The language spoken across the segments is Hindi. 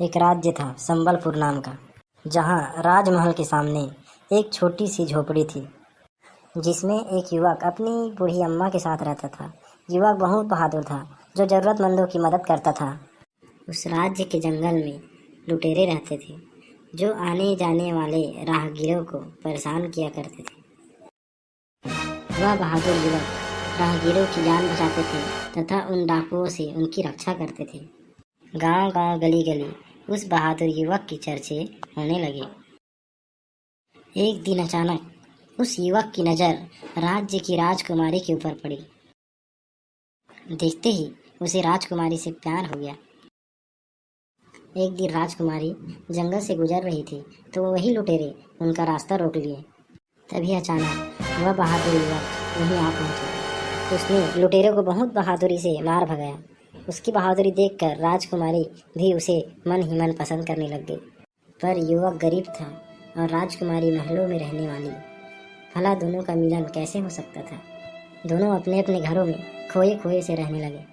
एक राज्य था संबलपुर नाम का, जहाँ राजमहल के सामने एक छोटी सी झोपड़ी थी, जिसमें एक युवक अपनी बूढ़ी अम्मा के साथ रहता था। युवक बहुत बहादुर था, जो जरूरतमंदों की मदद करता था। उस राज्य के जंगल में लुटेरे रहते थे, जो आने जाने वाले राहगीरों को परेशान किया करते थे। वह बहादुर युवक राहगीरों की जान बचाते थे तथा उन डाकुओं से उनकी रक्षा करते थे। गांव-गांव, गली-गली उस बहादुर युवक की चर्चे होने लगे। एक दिन अचानक उस युवक की नज़र राज्य की राजकुमारी के ऊपर पड़ी। देखते ही उसे राजकुमारी से प्यार हो गया। एक दिन राजकुमारी जंगल से गुजर रही थी, तो वही लुटेरे उनका रास्ता रोक लिए। तभी अचानक वह बहादुर युवक वहीं आ पहुंचा। उसने लुटेरों को बहुत बहादुरी से मार भगाया। उसकी बहादुरी देखकर राजकुमारी भी उसे मन ही मन पसंद करने लग गई। पर युवक गरीब था और राजकुमारी महलों में रहने वाली। भला दोनों का मिलन कैसे हो सकता था? दोनों अपने अपने घरों में खोए खोए से रहने लगे।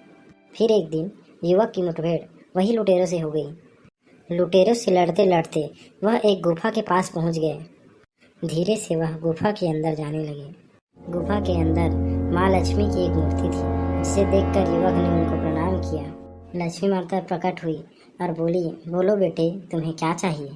फिर एक दिन युवक की मुठभेड़ वही लुटेरों से हो गई। लुटेरों से लड़ते लड़ते वह एक गुफा के पास पहुंच गए। धीरे से वह गुफा के अंदर जाने लगे। गुफा के अंदर माँ लक्ष्मी की एक मूर्ति थी, जिसे देखकर युवक ने उनको प्रणाम किया। लक्ष्मी माता प्रकट हुई और बोली, बोलो बेटे, तुम्हें क्या चाहिए?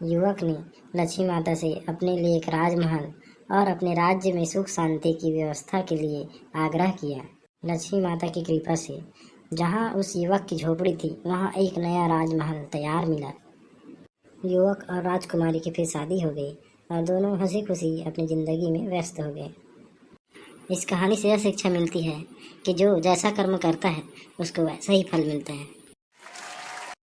युवक ने लक्ष्मी माता से अपने लिए एक राजमहल और अपने राज्य में सुख शांति की व्यवस्था के लिए आग्रह किया। लक्ष्मी माता की कृपा से जहाँ उस युवक की झोपड़ी थी, वहाँ एक नया राजमहल तैयार मिला। युवक और राजकुमारी की फिर शादी हो गई और दोनों हंसी खुशी अपनी जिंदगी में व्यस्त हो गए। इस कहानी से यह शिक्षा मिलती है कि जो जैसा कर्म करता है उसको वैसा ही फल मिलता है।